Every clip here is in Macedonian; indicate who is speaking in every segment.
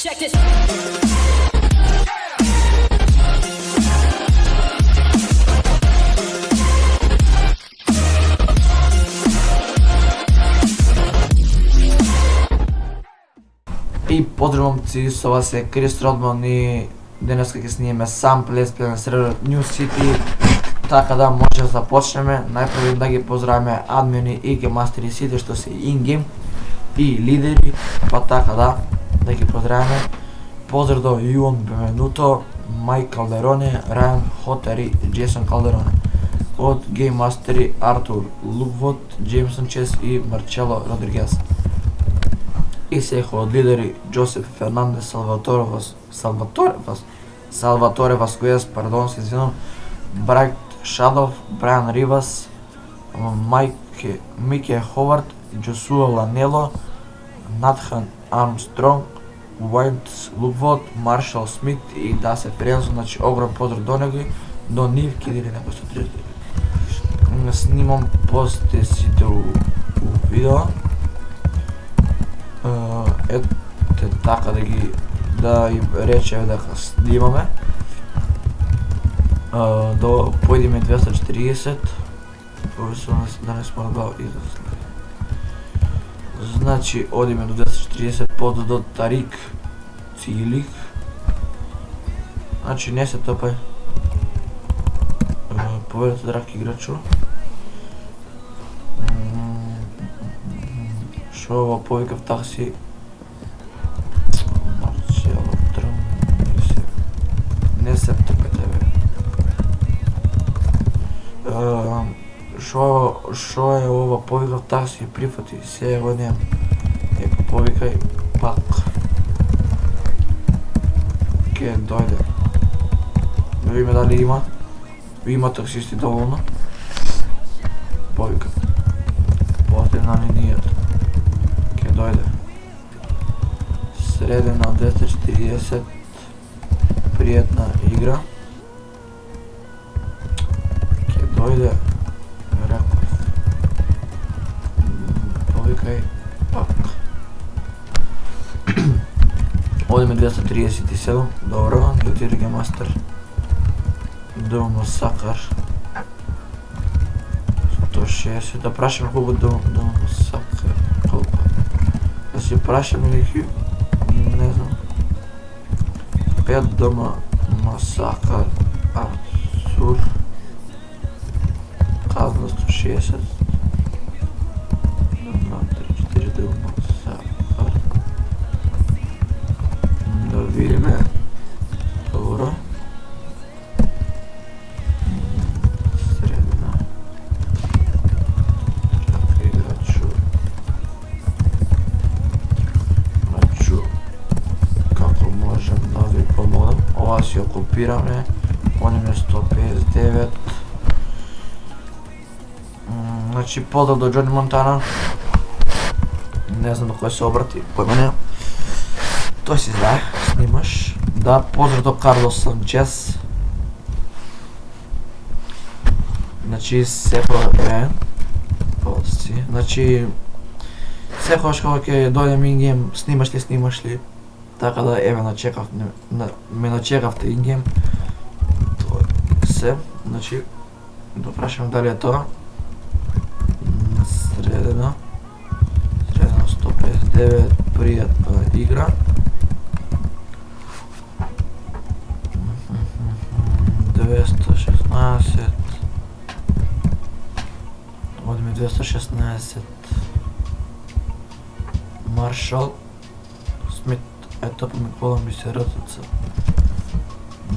Speaker 1: Check this.
Speaker 2: И pozdrav momci, s ova se Chris Rodman i dneska ќе снимаме сам плесплей на серверот New City, така да може да започнеме. Најпрво да ги поздравиме админи и гейммастери сите што се ингейм и лидери, па така да ги поздравиме. Поздрав до Юон Бенвенуто, Майк Калдероне, Райан Хотер и Джейсон Калдероне. Од гейммастери Артур Луквот, Джеймсон Чес и Марчело Родригес. И сеха од лидери Джосеф Фернандес, Салваторе Васкуес, пардон, се извинам, Брайт Шадов, Брайан Ривас, Мике Ховард, Джосуа Ланело, Натхан Армстронг, Уайнт Луквот, Маршал Смит и Дасе Френзо, значи огром поздрав до него и до нив кидели некој со 30. Снимам после сите у видео. Ете така да им речем дека снимаме. До појдеме 240. Повисуваме да не сме да излезли. Значи одиме до 240 под до Тарик Цилик. Значи не се топај. Поведете драг играчу. Шо ова повика в такси? Марчело Тръм... Не се тъпете, бе. Шо е ова повика в такси? Прифати, се го нема. Ека повикај пак. Ке дојде. Да видиме дали има. Има таксисти доволно. Повика. После на линијата. Дојде. Средена 240. Пријатна игра. Ке дојде. Реков. Повикај пак. Одиме 237. Добро. Летири гейммастер. Дума Сакар. 160. Да прашаме колку Дума Сакар. Колку? Да си прашам или не знам. 5 дома Масакар Арцур. Казна 160. 2, 3, 4 дома Масакар. Да видиме. Добро. Си ја копираме, одиме 159. Значи поздрав до Джони Монтана. Не знам до кој се обрати, појма не. Тој си знае, снимаш. Да, поздрав до Карлос Санчес. Значи секој Значи секојаш кога ќе дојдем ингейм, снимаш ли? Така да еве ме начекавте ингейм. Тоа се, значи да прашам дали е тоа. Средена 159, пријатна игра. Одиме 216. Маршал Смит. Ето па Микола ми се ръцаца.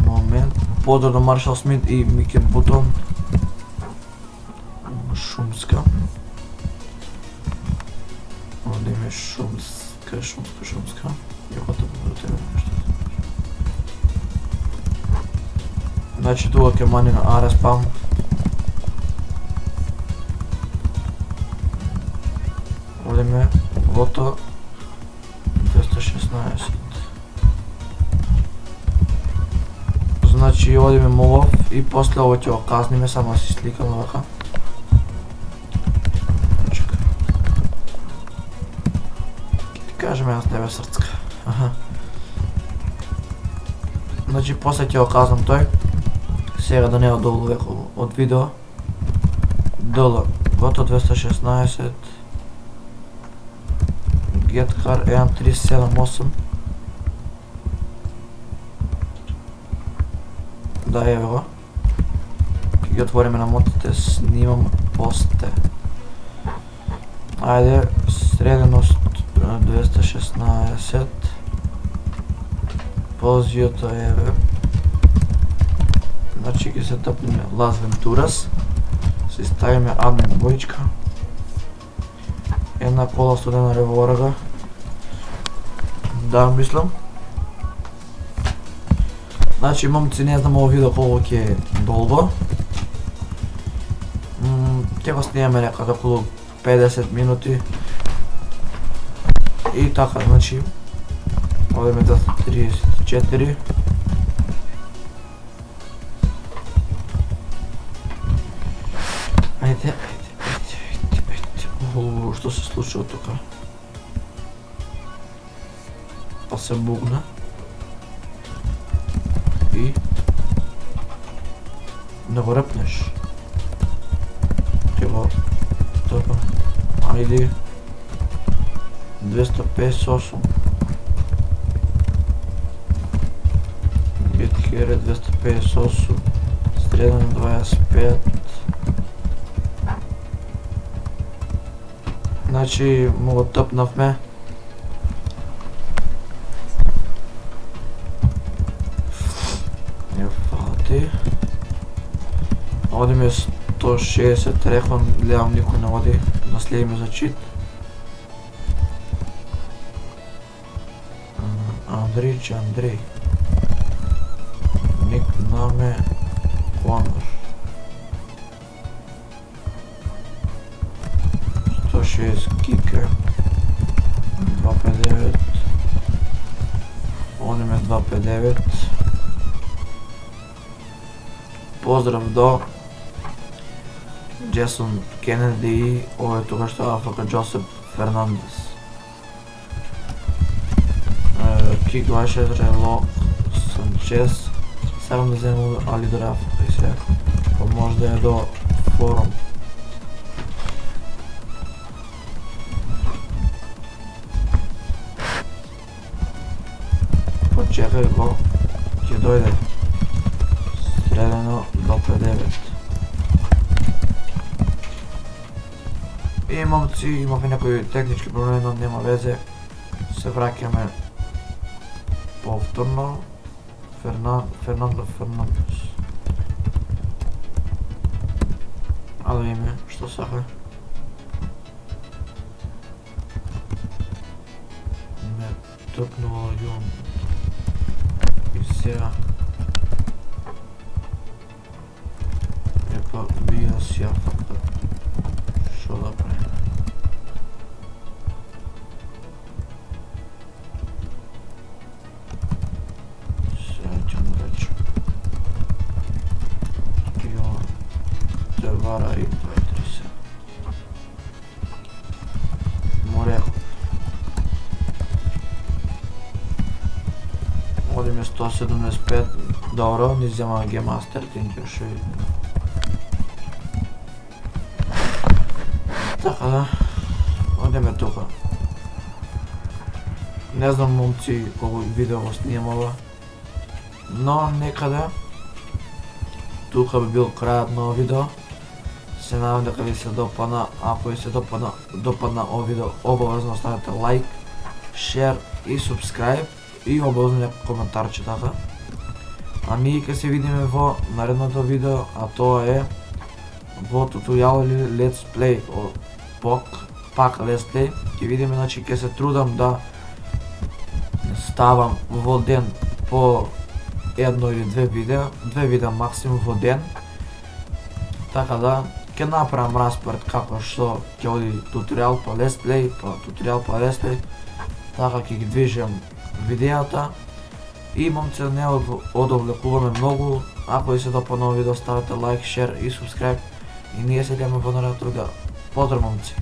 Speaker 2: Момент. Поздрав до Маршал Смит и Мике Бутон. Шумска. Одиме Шумска. Јоката по тебе нешто. Значи тука ќе мани на Аре спам. Одиме Лото 216. Значи одиме Молов и после ово ќе го казниме, само си сликам вака. Чекај. Ќе ти кажеме јас тебе срцка. Аха. Значи после ќе го казвам тој. Сега да не е долу веќе од видео. Долу, гото 216. GetCar 1378. Да, еве го. Ќе ги отвориме на мотите, снимам посте. Ајде, среденост 216. Позијото еве. Значи ќе се топиме Las Venturas. Се ставиме админ боичка. Една кола студена револвера. Да, мислам. Значи, момци, не знам ово видео колко ќе е долго. Ќе го снимаме некаде околу 50 минути. И така, значи, одеме 234. Ајде. Што се случува тука? Па се бугна. И не го репнеш. Ќе го топам. Ајде. 258. GetCar 258. Среден 25. Значи му го тъпнавме. Не фати. Одиме 160 рехон, гледам никой не оди, наследиме за чит. Андрей. Ник наме Конор. 160 кика. 259. Одиме 259. Поздрав до Джесон Кенеди и овој тога што АФК Джосеп Фернандес. Кик 26 Лок Санчес. Сакам да земам али до АФК и сега. Па може да е до форум. Почекај го, ќе дојде. Средено до 59. И момци, имавме некои технички проблеми, но нема везе. Се враќаме повторно. Фернандо Фернандес. А да видиме што сака. Ме тъпнува Јон. И сега. Епа, бија си афакта. Шо да правим? Сега ќе му речем. Ја те вара и 2-3 Морехов. Одиме 175, добро, ни взема Гемастер, тинќер шо и... Така да, одиме тука. Не знам момци колко видео го снимала, но некаде тука би бил крајот на ово видео. Се надам дека ви се допадна, ако ви се допадна ово видео, обавезно оставете лайк, шер и субскрайб и обавезно некој коментарче така. А ние ќе се видиме во наредното видео, а тоа е во туторијал или Let's Play пак Let's Play. Ќе видиме, значи ќе се трудам да ставам во ден по едно или две видеа максимум во ден. Така да, ќе направам распоред како што ќе оди туторијал па Let's Play, па туторијал па Let's Play. Така ќе ги движам видеата. И момци, не одовлекуваме многу. Ако ви се допадна видео, ставете лайк, шер и субскрайб. И ние се гледаме во наредното видео. Поздрав, момци!